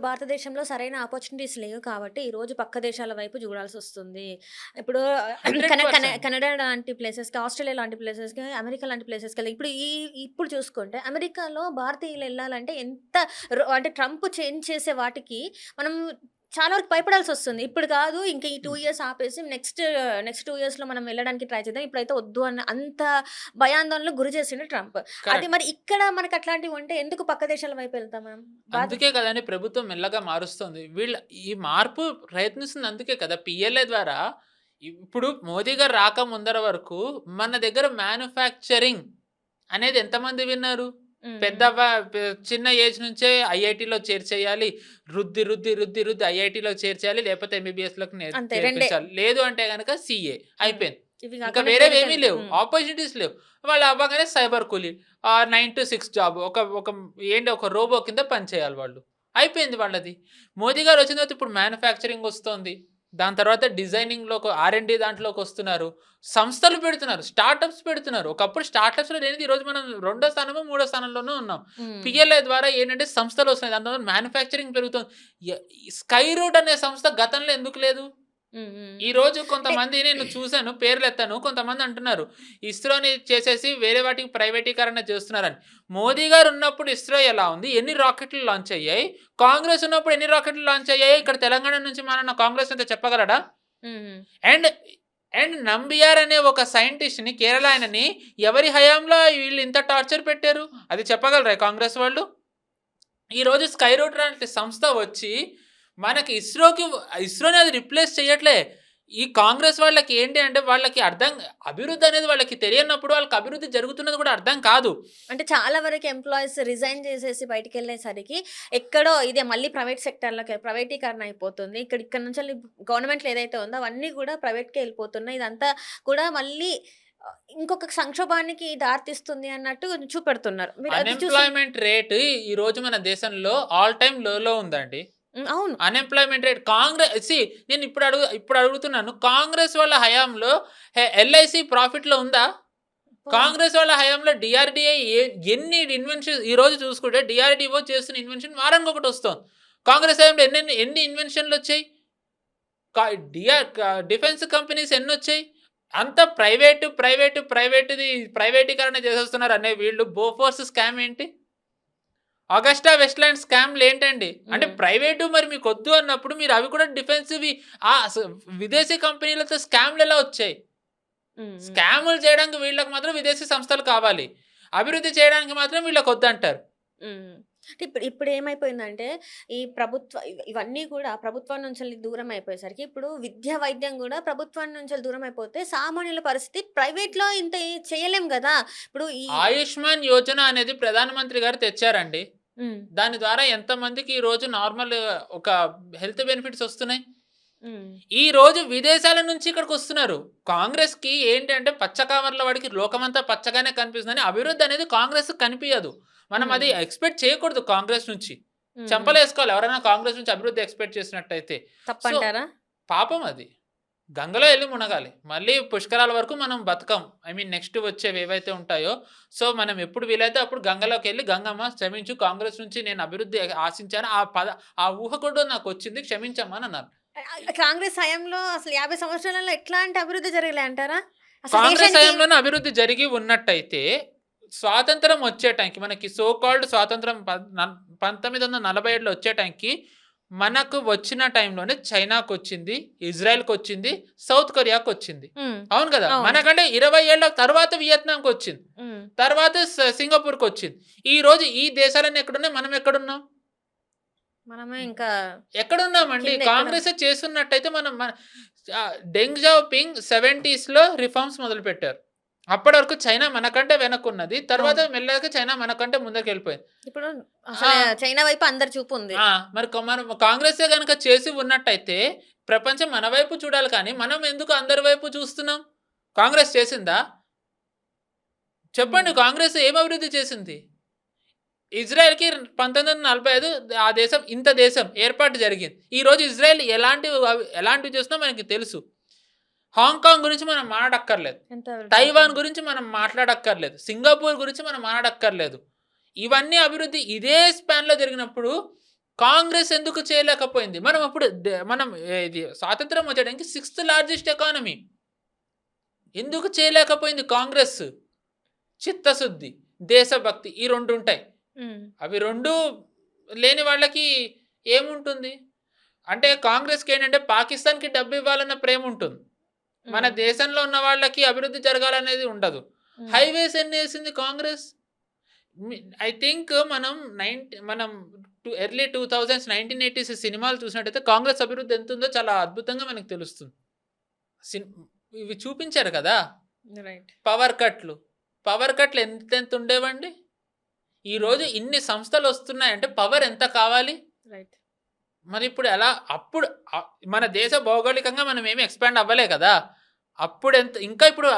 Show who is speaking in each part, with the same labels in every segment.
Speaker 1: భారతదేశంలో సరైన ఆపర్చునిటీస్ లేవు కాబట్టి, ఈరోజు పక్క దేశాల వైపు జూడాల్సొస్తుంది. ఇప్పుడు కెనడా
Speaker 2: 100%.
Speaker 1: లాంటి ప్లేసెస్‌కి, ఆస్ట్రేలియా లాంటి ప్లేసెస్‌కి, అమెరికా లాంటి ప్లేసెస్‌కెళ్ళి ఇప్పుడు చూసుకుంటే అమెరికాలో భారతీయులెళ్ళాలంటే ఎంత అంటే ట్రంప్ చేంజ్ చేసే వాటికి మనం చాలా వరకు భయపడాల్సొస్తుంది. ఇప్పుడు కాదు ఇంక ఈ 2
Speaker 2: హ్మ్.
Speaker 1: ఇయర్స్ ఆపేసి నెక్స్ట్ 2 ఇయర్స్‌లో మనం వెళ్ళడానికి ట్రై చేద్దాం. ఇప్పుడైతే వద్దు అన్న అంత భయాందోళనకు గురి చేసిండు ట్రంప్. అది
Speaker 2: కరెక్ట్.
Speaker 1: మరి ఇక్కడ మనకట్లాంటివుంటే ఎందుకు పక్క దేశాల వైపు వెళ్తాం మనం? బాధ
Speaker 2: అందుకే కదండీ ప్రభుత్వం మెల్లగా మారుస్తుంది. ఈ మార్పు ప్రయత్నిస్తుంది అందుకే కదా! పీఎల్ఏ ద్వారా ఇప్పుడు మోదీ గారు ముందర వరకు మన దగ్గర మ్యానుఫ్యాక్చరింగ్ అనేది ఎంతమంది విన్నారు?
Speaker 1: హ్మ్. హ్మ్.
Speaker 2: పెద్దవ్వ పె చిన్న ఏజ్ నుంచే ఐఐటీలో చేర్చేయాలి. రుద్ది, రుద్ది, రుద్ది, రుద్ది ఐఐటీలో చేర్చేయాలి. లేకపోతే ఎంబీబీఎస్‌లోకి
Speaker 1: అంతే 2
Speaker 2: చేర్పించాలి. లేదు అంటే గనక సీఏ
Speaker 1: హ్మ్.
Speaker 2: అయిపోయింది.
Speaker 1: ఇవి
Speaker 2: ఇంకా
Speaker 1: గాకుండా
Speaker 2: వేరేవేమీ
Speaker 1: క్లరికల్
Speaker 2: లేవు.
Speaker 1: హ్మ్.
Speaker 2: ఆపర్చునిటీస్ లేవు. వాళ్ళు అవ్వగానే సైబర్ కూలీ 9-6 జాబ్. ఒక ఒక ఒక రోబో కింద పని చేయాలి వాళ్ళు. అయిపోయింది వాళ్ళది. మోదీ గారు వచ్చిన తర్వాత ఇప్పుడు మ్యానుఫ్యాక్చరింగ్ వస్తోంది. దాని తర్వాత డిజైనింగ్‌లోకి ఆర్&డి దాంట్లోకొస్తున్నారు. సంస్థలు పెడుతున్నారు. స్టార్టప్స్ పెడుతున్నారు. ఒకప్పుడు స్టార్టప్స్‌లో లేనిది ఈరోజు మనం రెండో స్థానమో, మూడో స్థానంలోనో ఉన్నాం.
Speaker 1: హ్మ్.
Speaker 2: పీఎల్ఐ ద్వారా ఏంటంటే సంస్థలొస్తున్నాయి. దాని ద్వారా మ్యానుఫ్యాక్చరింగ్ పెరుగుతుంది. య స్కై రూట్ అనే సంస్థ గతంలో ఎందుకు లేదు?
Speaker 1: హ్మ్. హ్మ్.
Speaker 2: ఈరోజు
Speaker 1: అంటే
Speaker 2: కొంతమంది నేను చూసాను పేర్లెత్తాను. కొంతమంది అంటున్నారు. ఇస్రోని చేసేసి వేరే వాటికి ప్రైవేటీకరణ చేస్తున్నారని. మోదీ గారు ఉన్నప్పుడు ఇస్రో ఎలా ఉంది? ఎన్ని రాకెట్లు లాంచ్ అయ్యాయి? కాంగ్రెస్ ఉన్నప్పుడు ఎన్ని రాకెట్లు లాంచ్ అయ్యాయి? ఇక్కడ తెలంగాణ నుంచి మన కాంగ్రెస్ నేత చెప్పగలడా?
Speaker 1: హ్మ్.
Speaker 2: అండ్ అండ్ నంబియార్ అనే ఒక సైంటిస్ట్‌ని కేరళ ఆయనని ఎవరి హయాంలో వీళ్ళు ఇంత టార్చర్ పెట్టారు? అది చెప్పగలరా కాంగ్రెస్ వాళ్ళు? ఈరోజు స్కైరూట్ లాంటి సంస్థ వచ్చి మనకి ఇస్రోని అది రిప్లేస్ చేయట్లే. ఈ కాంగ్రెస్ వాళ్ళకి ఏంటి అంటే వాళ్ళకి అభివృద్ధి అనేది వాళ్ళకి తెలియనప్పుడు వాళ్ళకి అభివృద్ధి జరుగుతున్నది కూడా అర్థం కాదు.
Speaker 1: అంటే చాలా వరకు ఎంప్లాయీస్ రిజైన్ చేసేసి బయటికెళ్ళేసరికి ఎక్కడో ఇదే మళ్ళీ ప్రైవేట్ సెక్టార్‌లోకి ప్రైవేటీకరణ అయిపోతుంది. ఇక్కడ నుంచెల్లి గవర్నమెంట్‌లో ఏదైతే ఉందో అవన్నీ కూడా ప్రైవేట్‌కే ఎళ్ళిపోతున్నాయి. ఇదంతా కూడా మళ్ళీ ఇంకొక సంక్షోభానికి దారితీస్తుంది అన్నట్టు చూపెడుతున్నారు. మీరు అది చూసి
Speaker 2: అన్‌ఎంప్లాయ్‌మెంట్ రేట్ ఈరోజు మన దేశంలో ఆల్ టైమ్ లోలో ఉందండి.
Speaker 1: హ్మ్. అవును.
Speaker 2: అన్‌ఎంప్లాయ్‌మెంట్ రేట్ నేను ఇప్పుడు అడుగుతున్నాను. కాంగ్రెస్ వాళ్ళ హయాంలో ఎల్ఐసి ప్రాఫిట్‌లో ఉందా?
Speaker 1: అబ్బా!
Speaker 2: కాంగ్రెస్ వాళ్ళ హయాంలో డీఆర్‌డీఏ ఎన్ని ఇన్వెన్షన్స్ ఈరోజు చూసుకుంటే డీఆర్‌డీఓ చేస్తున్న ఇన్వెన్షన్ వారానికొకటొస్తోంది. కాంగ్రెస్ హయాంలో ఎన్ని ఇన్వెన్షన్‌లొచ్చాయి? క డిఆర్ క డిఫెన్స్ కంపెనీస్ ఎన్నొచ్చాయి? అంతా ప్రైవేట్‌ది ప్రైవేటీకరణ చేసేస్తున్నారనే వీళ్ళు బోఫోర్స్ స్కామ్ ఏంటి? అగస్టా వెస్ట్‌ల్యాండ్ స్కామ్‌లేంటండి? అంటే
Speaker 1: హ్మ్.
Speaker 2: ప్రైవేటు మరి మీకొద్దు అన్నప్పుడు మీరు అవి కూడా డిఫెన్స్‌వి ఆహ్, స్ విదేశీ కంపెనీలతో స్కామ్‌లెలా వచ్చాయి?
Speaker 1: హ్మ్. హ్మ్.
Speaker 2: స్కాములు చేయడానికి వీళ్ళకి మాత్రం విదేశీ సంస్థలు కావాలి. అభివృద్ధి చేయడానికి మాత్రం వీళ్ళకొద్దంటారు.
Speaker 1: హ్మ్. అంటే ఇప్పుడేమైపోయిందంటే, ఈ ప్రభుత్వ ఇవన్నీ కూడా ప్రభుత్వం నుంచెల్లి దూరం అయిపోయేసరికి, ఇప్పుడు విద్య, వైద్యం గూడా ప్రభుత్వం నుంచెల్లి దూరం అయిపోతే, సామాన్యుల పరిస్థితి ప్రైవేట్‌లో ఇంత చేయలేం గదా! ఇప్పుడు ఈ
Speaker 2: ఆయుష్మాన్ యోజన అనేది ప్రధానమంత్రి గారు తెచ్చారండి.
Speaker 1: హ్మ్.
Speaker 2: దాని ద్వారా ఎంతమందికి ఈరోజు ఒక హెల్త్ బెనిఫిట్స్ ఒస్తున్నాయి?
Speaker 1: హ్మ్.
Speaker 2: ఈరోజు విదేశాల నుంచి ఇక్కడికొస్తున్నారు. కాంగ్రెస్‌కి ఏంటంటే పచ్చ కామెర్ల వాడికి లోకమంతా పచ్చగానే కనిపిస్తుందని అభివృద్ధి అనేది కాంగ్రెస్‌కి కనిపియదు. మనం
Speaker 1: హ్మ్.
Speaker 2: అది ఎక్స్‌పెక్ట్ చేయకూడదు కాంగ్రెస్ నుంచి.
Speaker 1: హ్మ్. హ్మ్.
Speaker 2: చెంపలేసుకోవాలి ఎవరైనా కాంగ్రెస్ నుంచి అభివృద్ధి ఎక్స్‌పెక్ట్ చేసినట్టయితే. సో,
Speaker 1: తప్పంటారా?
Speaker 2: పాపం అది. గంగలో ఎళ్లి మునగాలి. మళ్ళీ పుష్కరాల వరకు మనం బతకం. నెక్స్ట్ వచ్చేవేవైతే ఉంటాయో, సో, మనం ఎప్పుడు వీలైతే అప్పుడు గంగలోకెళ్ళి గంగమ్మ క్షమించు కాంగ్రెస్ నుంచి నేను అభివృద్ధి ఆశించాను. ఆ ఊహ కూడా నాకొచ్చింది క్షమించమ్మా అని అన్నారు.
Speaker 1: కాంగ్రెస్ హయాంలో అసలు 50 సంవత్సరాలలో ఎట్లాంటి అభివృద్ధి జరగలే అంటారా? అసలు
Speaker 2: కాంగ్రెస్
Speaker 1: దేశానికి
Speaker 2: హయాంలోనే అభివృద్ధి జరిగి ఉన్నట్టయితే, స్వాతంత్రం వచ్చే టైంకి మనకి సో కాల్డ్ స్వాతంత్రం 1947లో వచ్చే టైంకి, మనకు వచ్చిన టైంలోనే చైనాకొచ్చింది, ఇజ్రాయెల్‌కొచ్చింది, సౌత్ కొరియాకొచ్చింది.
Speaker 1: హ్మ్.
Speaker 2: అవును గదా!
Speaker 1: అవును.
Speaker 2: మనకంటే 20 ఏళ్ల తర్వాత వియత్నాంకొచ్చింది.
Speaker 1: హ్మ్.
Speaker 2: తర్వాత సింగపూర్‌కొచ్చింది. ఈరోజు ఈ దేశాలన్నీ ఎక్కడున్నాయి? మనం ఎక్కడున్నాం?
Speaker 1: మనమే ఇంకా
Speaker 2: ఎక్కడున్నామండి?
Speaker 1: కిందెక్కడ
Speaker 2: కాంగ్రెసే చేసున్నట్టయితే మనం మన డెంగ్ జాఓపింగ్ 70స్‌లో రిఫార్మ్స్ మొదలుపెట్టారు. అప్పటి వరకు చైనా మనకంటే వెనక్కున్నది. తర్వాత
Speaker 1: అవును.
Speaker 2: మెల్లగా చైనా మనకంటే ముందరికెళ్ళిపోయింది.
Speaker 1: ఇప్పుడు
Speaker 2: ఆ!
Speaker 1: అసలు చైనా వైపు అందరి చూపుంది.
Speaker 2: ఆ! మనం కాంగ్రెసే గనక చేసి ఉన్నట్టయితే ప్రపంచం మన వైపు చూడాలి కానీ, మనం ఎందుకు అందరి వైపు చూస్తున్నాం? కాంగ్రెస్ చేసిందా? చెప్పండి
Speaker 1: హ్మ్.
Speaker 2: కాంగ్రెస్ ఏం అభివృద్ధి చేసింది? ఇజ్రాయెల్‌కి 1945 ఆ దేశం ఇంత దేశం ఏర్పాటు జరిగింది. ఈరోజు ఇజ్రాయెల్ ఎలాంటివి చేస్తుందో మనకి తెలుసు. హాంకాంగ్ గురించి మనం మాట్లాడక్కర్లేదు.
Speaker 1: ఎంత అభివృద్ధి
Speaker 2: తైవాన్
Speaker 1: అయిపోయింది.
Speaker 2: గురించి మనం మాట్లాడక్కర్లేదు. సింగపూర్ గురించి మనం మాట్లాడక్కర్లేదు. ఇవన్నీ అభివృద్ధి ఇదే స్పాన్‌లో జరిగినప్పుడు కాంగ్రెస్ ఎందుకు చేయలేకపోయింది? మనం అప్పుడు మనం ఇది స్వాతంత్రం వచ్చేయడానికి 6థ్ లార్జెస్ట్ ఎకానమీ. ఎందుకు చేయలేకపోయింది కాంగ్రెస్? చిత్తశుద్ధి, దేశభక్తి ఈ 2 ఉంటాయి.
Speaker 1: హ్మ్.
Speaker 2: అవి 2 లేని వాళ్ళకి ఏముంటుంది? అంటే కాంగ్రెస్‌కేంటంటే పాకిస్తాన్‌కి డబ్బు ఇవ్వాలన్న ప్రేమ ఉంటుంది. మన
Speaker 1: హ్మ్.
Speaker 2: దేశంలో ఉన్న వాళ్ళకి అభివృద్ధి జరగాలనేది ఉండదు.
Speaker 1: హ్మ్.
Speaker 2: హైవేస్ ఎన్నేసింది కాంగ్రెస్? ఐ థింక్ మనం ఎర్లీ 2000s 1980s సినిమాలు చూసినట్టయితే కాంగ్రెస్ అభివృద్ధి ఎంతుందో చాలా అద్భుతంగా మనకు తెలుస్తుంది. సిన్ ఇవి చూపించారు కదా!
Speaker 1: రైట్.
Speaker 2: పవర్ కట్‌లు. పవర్ కట్‌లు ఎంతెంత ఉండేవండి? ఈరోజు ఇన్ని సంస్థలొస్తున్నాయంటే పవర్ ఎంత కావాలి?
Speaker 1: రైట్.
Speaker 2: మరిప్పుడు ఎలా? అప్పుడు మన దేశ భౌగోళికంగా మనం ఏమి ఎక్స్‌పాండ్ అవ్వలే కదా! అప్పుడెంత ఇంకా ఇప్పుడు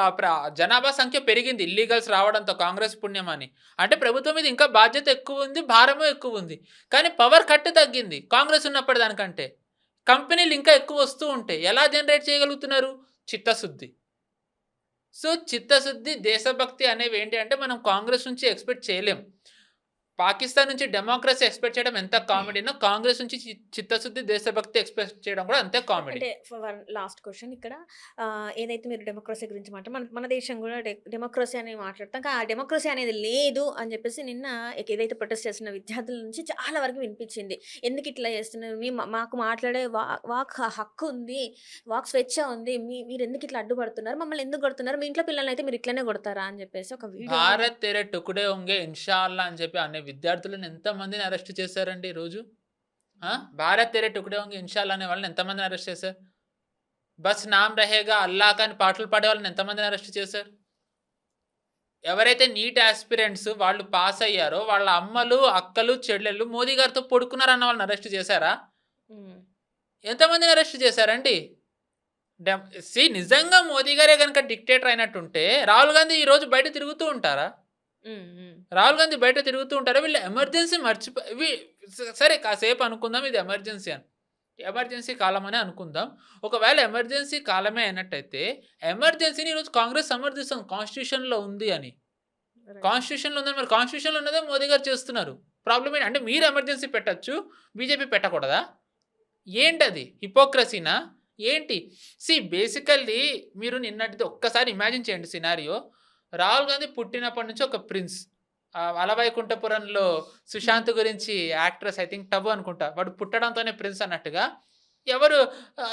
Speaker 2: జనాభా సంఖ్య పెరిగింది ఇల్లీగల్స్ రావడంతో కాంగ్రెస్ పుణ్యమని. అంటే ప్రభుత్వం మీద ఇంకా బాధ్యత ఎక్కువుంది, భారము ఎక్కువుంది. కానీ పవర్ కట్ తగ్గింది కాంగ్రెస్ ఉన్నప్పటి దానికంటే. కంపెనీలు ఇంకా ఎక్కువొస్తూ ఉంటాయి. ఎలా జనరేట్ చేయగలుగుతున్నారు? చిత్తశుద్ధి. సో, చిత్తశుద్ధి, దేశభక్తి అనేవేంటి అంటే మనం కాంగ్రెస్ నుంచి ఎక్స్‌పెక్ట్ చేయలేం. పాకిస్తాన్ నుంచి డెమోక్రసీ ఎక్స్‌పెక్ట్ చేయడం ఎంత కామెడీనో, కాంగ్రెస్ నుంచి చిత్తశుద్ధి, దేశభక్తి ఎక్స్‌పెక్ట్ చేయడం కూడా అంతే కామెడీ.
Speaker 1: అంటే వన్ లాస్ట్ క్వెషన్ ఇక్కడ ఏదైతే మీరు డెమోక్రసీ గురించి మన మన దేశం కూడా డెమోక్రసీ అని మాట్లాడతాం. కానీ ఆ డెమోక్రసీ అనేది లేదు అని చెప్పేసి నిన్న ఏదైతే ప్రొటెస్ట్ చేస్తున్న విద్యార్థుల నుంచి చాలా వరకు వినిపించింది. ఎందుకు ఇట్లా చేస్తున్నారు? మాకు మాట్లాడే వాక్ హక్కు ఉంది. వాక్ స్వేచ్ఛ ఉంది. మీరెందుకు ఇట్లా అడ్డుపడుతున్నారు? మమ్మల్ని ఎందుకు కొడుతున్నారు? మీ ఇంట్లో పిల్లల్ని మీరు ఇట్లనే కొడతారా? అని చెప్పేసి ఒక వీడియో
Speaker 2: భారత్ తెరే టుకుడే హోంగే ఇన్‌షాఅల్లా అని చెప్పి అనే విద్యార్థులను ఎంతమందిని అరెస్ట్ చేశారండి ఈరోజు? భారత్ తెరే టుకుడే హోంగే ఇన్‌షాఅల్లా అనే వాళ్ళని ఎంతమందిని అరెస్ట్ చేశారు? బస్ నామ్ రహేగా అల్లాహ్ అని పాటలు పాడే వాళ్ళని ఎంతమందిని అరెస్ట్ చేశారు? ఎవరైతే నీట్ యాస్పిరెంట్స్ వాళ్ళు పాస్ అయ్యారో వాళ్ళ అమ్మలు, అక్కలు, చెల్లెళ్ళు మోదీ గారితో పడుకున్నారన్న వాళ్ళని అరెస్ట్ చేశారా?
Speaker 1: హ్మ్.
Speaker 2: ఎంతమందిని అరెస్ట్ చేశారండి? నిజంగా మోదీ గారే గనుక డిక్టేటర్ అయినట్టుంటే రాహుల్ గాంధీ ఈరోజు బయట తిరుగుతూ ఉంటారా?
Speaker 1: హ్మ్. హ్మ్.
Speaker 2: రాహుల్ గాంధీ బయట తిరుగుతూ ఉంటారా? వీళ్ళు ఎమర్జెన్సీ సరే కాసేపు అనుకుందాం ఇది ఎమర్జెన్సీ అని. ఎమర్జెన్సీ కాలమనే అనుకుందాం. ఒకవేళ ఎమర్జెన్సీ కాలమే అయినట్టయితే ఎమర్జెన్సీని ఈరోజు కాంగ్రెస్ సమర్థిస్తుంది కాన్స్టిట్యూషన్‌లో ఉంది అని.
Speaker 1: రైట్.
Speaker 2: కాన్స్టిట్యూషన్‌లో ఉందని మరి కాన్స్టిట్యూషన్‌లో ఉన్నదే మోదీ గారు చేస్తున్నారు. ప్రాబ్లమ్ ఏంటి? అంటే మీరు ఎమర్జెన్సీ పెట్టొచ్చు. బీజేపీ పెట్టకూడదా? ఏంటది? హిపోక్రసీనా? ఏంటి? బేసికల్లీ మీరు నిన్నటిది ఒక్కసారి ఇమాజిన్ చేయండి సినారియో. రాహుల్ గాంధీ పుట్టినప్పటి నుంచి ఒక ప్రిన్స్. 'అలవైకుంఠపురంలో' సుశాంత్ గురించి యాక్ట్రెస్ ఐ థింక్ టబు అనుకుంటా. వాడు పుట్టడంతోనే ప్రిన్స్ అన్నట్టుగా. ఎవరు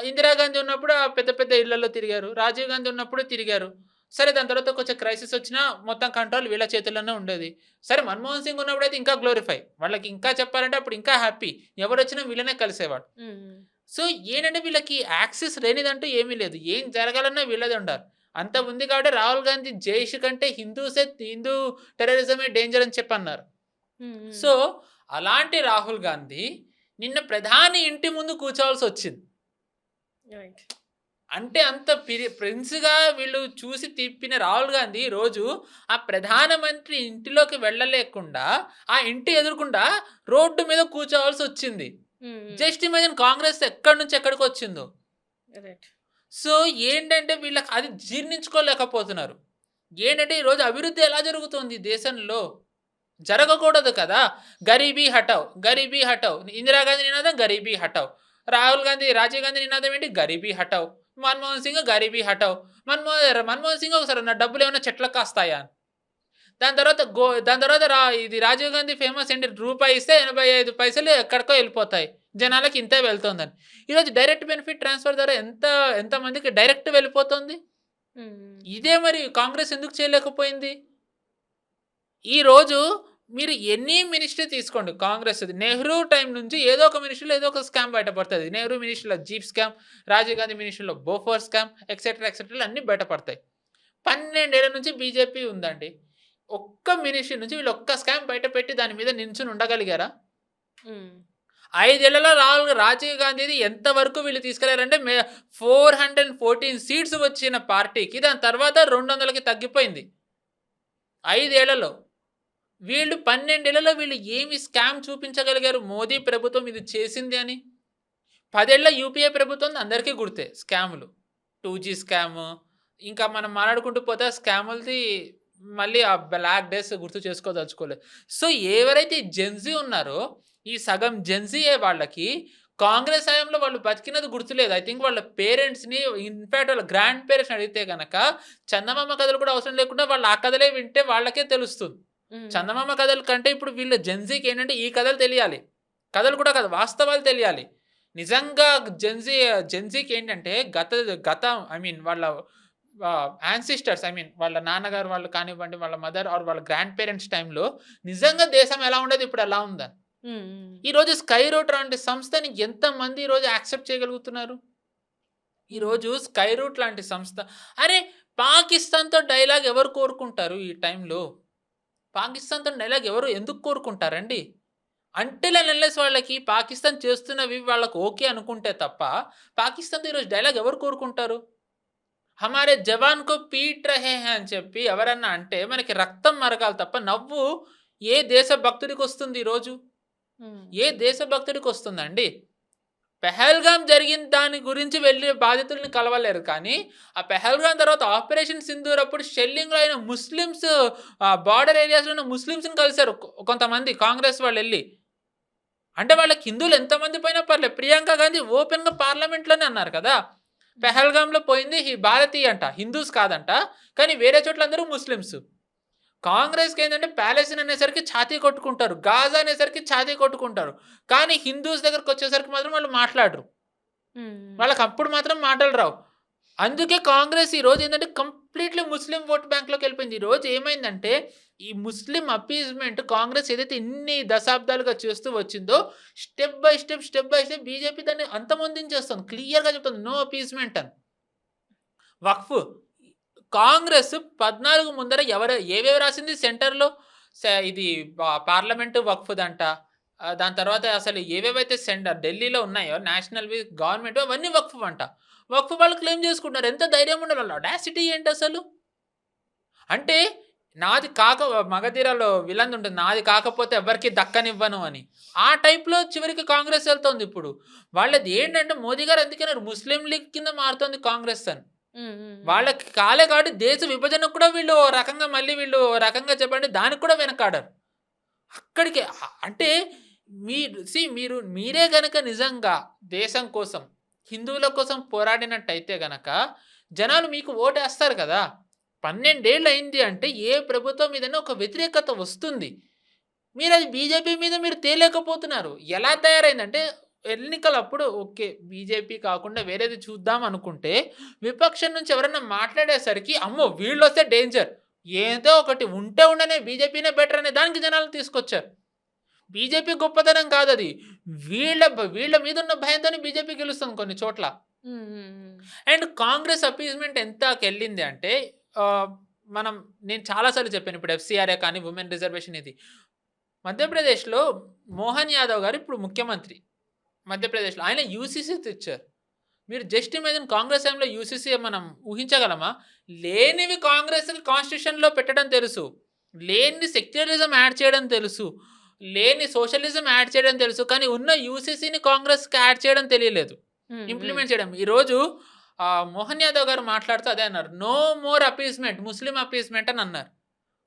Speaker 2: ఇందిరాగాంధీ ఉన్నప్పుడు పెద్ద పెద్ద ఇళ్లలో తిరిగారు. రాజీవ్ గాంధీ ఉన్నప్పుడు తిరిగారు. సరే దాని తర్వాత కొంచెం క్రైసిస్ వచ్చినా మొత్తం కంట్రోల్ వీళ్ళ చేతుల్లోనే ఉండేది. సరే మన్మోహన్ సింగ్ ఉన్నప్పుడైతే ఇంకా గ్లోరిఫై. వాళ్ళకి ఇంకా చెప్పాలంటే అప్పుడు ఇంకా హ్యాపీ. ఎవరొచ్చినా వీళ్ళనే కలిసేవాడు.
Speaker 1: హ్మ్.
Speaker 2: సో, ఏంటంటే వీళ్ళకి యాక్సెస్ లేనిదంటూ ఏమీ లేదు. ఏం జరగాలన్నా వీళ్ళదే ఉండాలి. అంత ఉంది కాబట్టి రాహుల్ గాంధీ జైష్ కంటే హిందూ టెర్రరిజమే డేంజర్ అని చెప్పన్నారు.
Speaker 1: హ్మ్. హ్మ్.
Speaker 2: సో, అలాంటి రాహుల్ గాంధీ నిన్న ప్రధాని ఇంటి ముందు కూర్చోవాల్సొచ్చింది.
Speaker 1: రైట్.
Speaker 2: అంటే అంత ప్రిన్స్‌గా వీళ్ళు చూసి తిప్పిన రాహుల్ గాంధీ రోజు ఆ ప్రధానమంత్రి ఇంటిలోకి వెళ్ళలేకుండా, ఆ ఇంటి ఎదురుగుండా రోడ్డు మీద కూర్చోవాల్సొచ్చింది.
Speaker 1: హ్మ్. హ్మ్.
Speaker 2: జస్ట్ ఇమాజిన్ కాంగ్రెస్ ఎక్కడి నుంచి ఎక్కడికొచ్చిందో.
Speaker 1: రైట్.
Speaker 2: సో, ఏంటంటే వీళ్ళకి అది జీర్ణించుకోలేకపోతున్నారు. ఏంటంటే ఈరోజు అభివృద్ధి ఎలా జరుగుతుంది దేశంలో? జరగకూడదు కదా! గరీబీ హటావ్, గరీబీ హటావ్. ఇందిరాగాంధీ నినాదం గరీబీ హటావ్. రాజీవ్ గాంధీ నినాదం ఏంటి? గరీబీ హటావ్. మన్మోహన్ సింగ్ గరీబీ హటావ్. మన్మోహన్ సింగ్ ఒకసారి నా డబ్బులేమన్నా చెట్లకు కాస్తాయా? దాని తర్వాత ఇది రాజీవ్ గాంధీ ఫేమస్ ఏంటి? రూపాయి ఇస్తే 85 పైసలు ఎక్కడికో ఎళ్ళిపోతాయి. జనాలకి ఇంతే వెళ్తోందని. ఈరోజు డైరెక్ట్ బెనిఫిట్ ట్రాన్స్‌ఫర్ ద్వారా ఎంతమందికి డైరెక్ట్ వెళ్ళిపోతుంది?
Speaker 1: హ్మ్.
Speaker 2: ఇదే మరి కాంగ్రెస్ ఎందుకు చేయలేకపోయింది? ఈరోజు మీరు ఎనీ మినిస్ట్రీ తీసుకోండి కాంగ్రెస్‌ది. నెహ్రూ టైం నుంచి ఏదో ఒక మినిస్ట్రీలో ఏదో ఒక స్కామ్ బయటపడతది. నెహ్రూ మినిస్ట్రీలో జీప్ స్కామ్, రాజీవ్ గాంధీ మినిస్ట్రీలో బోఫోర్ స్కామ్ ఎక్సెట్రా అన్నీ బయటపడతాయి. 12 ఏళ్ల నుంచి బీజేపీ ఉందండి. ఒక్క మినిస్ట్రీ నుంచి వీళ్ళు ఒక్క స్కామ్ బయటపెట్టి దాని మీద నించొని ఉండగలిగారా?
Speaker 1: హ్మ్.
Speaker 2: 5 ఏళ్లలో రాజీవ్ గాంధీది ఎంత వరకు వీళ్ళు తీసుకెళ్లారంటే 414 సీట్స్ వచ్చిన పార్టీకి దాని తర్వాత 200కి తగ్గిపోయింది. 5 ఏళ్లలో. వీళ్ళు 12 ఏళ్లలో వీళ్ళు ఏమి స్కామ్ చూపించగలిగారు మోదీ ప్రభుత్వం ఇది చేసింది అని? 10 ఏళ్ల యూపీఏ ప్రభుత్వం అందరికీ గుర్తే స్కాములు. 2జీ స్కాము, ఇంకా మనం మాట్లాడుకుంటూ పోతే ఆ స్కాములది మళ్ళీ ఆ బ్లాక్ డేస్ గుర్తు చేసుకోదలుచుకోలేదు. సో, ఎవరైతే జెన్‌జీ ఉన్నారో ఈ సగం జెన్సీఏ వాళ్ళకి కాంగ్రెస్ హయాంలో వాళ్ళు బతికినది గుర్తులేదు. ఐ థింక్ వాళ్ళ పేరెంట్స్‌ని ఇన్‌ఫాక్ట్ వాళ్ళ గ్రాండ్ పేరెంట్స్‌ని అడిగితే గనక చందమామ కథలు కూడా అవసరం లేకుండా వాళ్ళు ఆ కథలే వింటే వాళ్ళకే తెలుస్తుంది.
Speaker 1: హ్మ్.
Speaker 2: చందమామ కథల కంటే ఇప్పుడు వీళ్ళ జెన్‌జీకి ఏంటంటే ఈ కథలు తెలియాలి. కథలు కూడా కాదు, వాస్తవాలు తెలియాలి. నిజంగా జెన్‌జీకి ఏంటంటే గతం ఐ మీన్ వాళ్ళ యాన్సిస్టర్స్ ఐ మీన్ వాళ్ళ నాన్నగారు వాళ్ళు కానివ్వండి, వాళ్ళ మదర్ ఆర్ వాళ్ళ గ్రాండ్ పేరెంట్స్ టైంలో నిజంగా దేశం ఎలా ఉండేది, ఇప్పుడు ఎలా ఉందని.
Speaker 1: హ్మ్. హ్మ్.
Speaker 2: ఈరోజు స్కై రూట్ లాంటి సంస్థని ఎంతమంది ఈరోజు యాక్సెప్ట్ చేయగలుగుతున్నారు? ఈరోజు స్కై రూట్ లాంటి సంస్థ అరే! పాకిస్తాన్‌తో డైలాగ్ ఎవరు కోరుకుంటారు ఈ టైంలో? పాకిస్తాన్‌తో డైలాగ్ ఎవరు ఎందుకు కోరుకుంటారండి? అంటిల్ అండ్ అన్లెస్ వాళ్ళకి పాకిస్తాన్ చేస్తున్నవి వాళ్ళకి ఓకే అనుకుంటే తప్ప, పాకిస్తాన్‌తో ఈరోజు డైలాగ్ ఎవరు కోరుకుంటారు? హమారే జవాన్ కో పీట్ రహే హై అని చెప్పి ఎవరన్నా అంటే మనకి రక్తం మరగాలి తప్ప నవ్వు ఏ దేశభక్తుడికొస్తుంది ఈరోజు?
Speaker 1: హ్మ్.
Speaker 2: ఏ దేశభక్తుడికొస్తుందండి? పెహల్గాం జరిగిన దాని గురించి వెళ్లి బాధితుల్ని కలవలేరు. కానీ, ఆ పెహల్గాం తర్వాత ఆపరేషన్ సింధూర్ అప్పుడు షెల్లింగ్‌లో అయిన ముస్లిమ్స్ బార్డర్ ఏరియాస్‌లో ఉన్న ముస్లిమ్స్‌ని కలిసారు కొంతమంది కాంగ్రెస్ వాళ్ళెళ్లి. అంటే వాళ్ళకి హిందువులు ఎంతమంది పోయినా పర్లేదు. ప్రియాంక గాంధీ ఓపెన్‌గా పార్లమెంట్‌లోనే అన్నారు కదా! పెహల్గాంలో పోయింది భారతీయ అంట. హిందూస్ కాదంట. కానీ వేరే చోట్ల అందరూ ముస్లిమ్స్. కాంగ్రెస్‌కేంటంటే పాలెస్తీన్ అనేసరికి ఛాతీ కొట్టుకుంటారు. గాజా అనేసరికి ఛాతీ కొట్టుకుంటారు. కానీ హిందూస్ దగ్గరకొచ్చేసరికి మాత్రం వాళ్ళు మాట్లాడరు.
Speaker 1: హ్మ్.
Speaker 2: వాళ్ళకప్పుడు మాత్రం మాటలు రావు. అందుకే కాంగ్రెస్ ఈరోజు ఏందంటే కంప్లీట్‌లీ ముస్లిం ఓట్ బ్యాంక్‌లోకెళ్ళిపోయింది. ఈరోజు ఏమైందంటే ఈ ముస్లిం అప్పీస్‌మెంట్ కాంగ్రెస్ ఏదైతే ఇన్ని దశాబ్దాలుగా చేస్తూ వచ్చిందో స్టెప్ బై స్టెప్ బీజేపీ దాన్ని అంతమొందించేస్తుంది. క్లియర్‌గా చెప్తుంది. నో అప్పీస్‌మెంట్ అని. వక్ఫ్ కాంగ్రెస్ 14 ముందర ఏవేవి రాసింది సెంటర్‌లో ఇది పార్లమెంటు వక్ఫ్‌దంట. దాని తర్వాత అసలు ఏవేవైతే ఢిల్లీలో ఉన్నాయో నేషనల్‌వి గవర్నమెంట్ అవన్నీ వక్ఫ్ అంట. వక్ఫ్ వాళ్ళు క్లెయిమ్ చేసుకుంటున్నారు. ఎంత ధైర్యం ఉండాలి వాళ్ళ ఆడాసిటీ ఏంటసలు? అంటే నాది కాక మగధీరలో విలన్ ఉంటుంది. నాది కాకపోతే ఎవ్వరికీ దక్కనివ్వను అని. ఆ టైప్‌లో చివరికి కాంగ్రెస్ ఎళ్తోంది ఇప్పుడు. వాళ్ళది ఏంటంటే మోదీ గారు అందుకన్నారు ముస్లిం లీగ్ కింద మారుతోంది కాంగ్రెస్ అని.
Speaker 1: హ్మ్. హ్మ్.
Speaker 2: వాళ్ళకి కాలే కాబట్టి దేశ విభజనకు కూడా వీళ్ళు ఓ రకంగా మళ్ళీ వీళ్ళు ఓ రకంగా చెప్పండి దానికి కూడా వెనకాడరు. అక్కడికే అంటే మీరే గనక నిజంగా దేశం కోసం, హిందువుల కోసం పోరాడినట్టయితే గనక జనాలు మీకు ఓటేస్తారు కదా! 12 ఏళ్ళు అయింది అంటే ఏ ప్రభుత్వం మీదైనా ఒక వ్యతిరేకత వస్తుంది. మీరది బీజేపీ మీద మీరు తేలేకపోతున్నారు. ఎలా తయారైందంటే ఎన్నికలప్పుడు ఓకే. బీజేపీ కాకుండా వేరేది చూద్దాం అనుకుంటే, విపక్షం నుంచి ఎవరన్నా మాట్లాడేసరికి అమ్మో! వీళ్ళొస్తే డేంజర్. ఏదో ఒకటి ఉంటే ఉండని బీజేపీనే బెటర్ అనే దానికి జనాలను తీసుకొచ్చారు. బీజేపీ గొప్పతనం కాదది. వీళ్ళ మీదున్న భయంతోనే బీజేపీ గెలుస్తుంది కొన్ని చోట్ల.
Speaker 1: హ్మ్. హ్మ్. హ్మ్.
Speaker 2: అండ్ కాంగ్రెస్ అప్పీస్‌మెంట్ ఎంతకెళ్ళింది అంటే ఆహ్, మనం నేను చాలా సార్లు చెప్పాను. ఇప్పుడు ఎఫ్‌సీఆర్ఏ కానీ, వుమెన్ రిజర్వేషన్ ఇది. మధ్యప్రదేశ్‌లో మోహన్ యాదవ్ గారు ఇప్పుడు ముఖ్యమంత్రి. మధ్యప్రదేశ్‌లో. ఆయన యూసీసీ తెచ్చారు. మీరు జస్ట్ ఇమాజిన్ కాంగ్రెస్ టైమ్‌లో యూసీసీ మనం ఊహించగలమా? లేనివి కాంగ్రెస్‌కి కాన్స్టిట్యూషన్‌లో పెట్టడం తెలుసు. లేనిది సెక్యులరిజం యాడ్ చేయడం తెలుసు. లేని సోషలిజం యాడ్ చేయడం తెలుసు. కానీ ఉన్న యూసీసీని కాంగ్రెస్‌కి యాడ్ చేయడం తెలియలేదు.
Speaker 1: హ్మ్. హ్మ్.
Speaker 2: ఇంప్లిమెంట్ చేయడం. ఈరోజు మోహన్ యాదవ్ గారు మాట్లాడుతూ అదే అన్నారు. నో మోర్ అపీస్‌మెంట్ ముస్లిం అపీస్‌మెంట్ అని అన్నారు.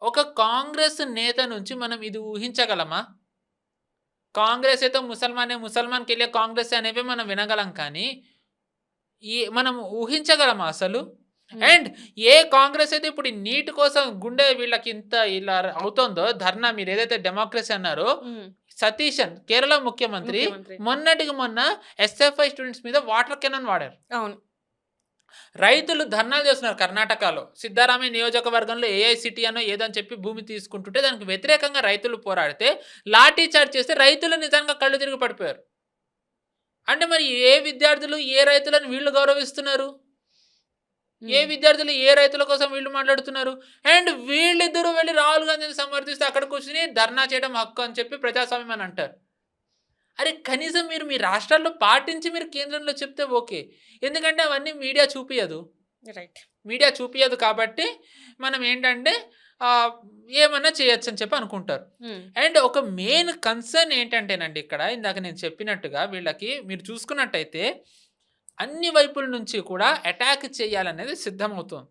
Speaker 2: ఒక కాంగ్రెస్ నేత నుంచి మనం ఇది ఊహించగలమా? కాంగ్రెస్ అయితే ముసల్మాన్ కే లియే కాంగ్రెస్ అనేవి మనం వినగలం కానీ, మనం ఊహించగలమా అసలు?
Speaker 1: హ్మ్.
Speaker 2: అండ్ ఏ కాంగ్రెస్ అయితే ఇప్పుడు ఈ నీట్ కోసం గుండె వీళ్ళకి ఇంత ఇలా అవుతోందో ధర్నా మీరేదైతే డెమోక్రసీ అన్నారో,
Speaker 1: హ్మ్.
Speaker 2: సతీశన్ కేరళ ముఖ్యమంత్రి
Speaker 1: ముఖ్యమంత్రి.
Speaker 2: మొన్నటికి మొన్న ఎస్ఎఫ్ఐ స్టూడెంట్స్ మీద వాటర్ కెనాన్ వాడారు.
Speaker 1: అవును.
Speaker 2: రైతులు ధర్నాలు చేస్తున్నారు కర్ణాటకలో. సిద్దారామయ్య నియోజకవర్గంలో ఏఐసిటీ అనో ఏదో అని చెప్పి భూమి తీసుకుంటుంటే దానికి వ్యతిరేకంగా రైతులు పోరాడితే లాఠీ చార్జ్ చేస్తే రైతులు నిజంగా కళ్ళు తిరిగి పడిపోయారు. అంటే మరి ఏ విద్యార్థులు, ఏ రైతులను వీళ్ళు గౌరవిస్తున్నారు? ఏ
Speaker 1: హ్మ్.
Speaker 2: విద్యార్థులు, ఏ రైతుల కోసం వీళ్ళు మాట్లాడుతున్నారు? అండ్ వీళ్ళిద్దరూ వెళ్లి రాహుల్ గాంధీని సమర్థిస్తే అక్కడ కూర్చొని ధర్నా చేయడం హక్కు అని చెప్పి ప్రజాస్వామ్యం అని అంటారు. అరే! కనీసం మీరు మీ రాష్ట్రాల్లో పాటించి మీరు కేంద్రంలో చెప్తే ఓకే. ఎందుకంటే అవన్నీ మీడియా చూపియదు.
Speaker 1: రైట్.
Speaker 2: మీడియా చూపియదు కాబట్టి మనం ఏంటంటే ఆహ్, ఏమన్నా చేయొచ్చని చెప్పి అనుకుంటారు.
Speaker 1: హ్మ్.
Speaker 2: అండ్ ఒక మెయిన్ కన్సర్న్ ఏంటంటేనండి ఇక్కడ ఇందాక నేను చెప్పినట్టుగా వీళ్ళకి మీరు చూసుకున్నట్టయితే అన్ని వైపుల నుంచి కూడా అటాక్ చేయాలనేది సిద్ధమవుతోంది.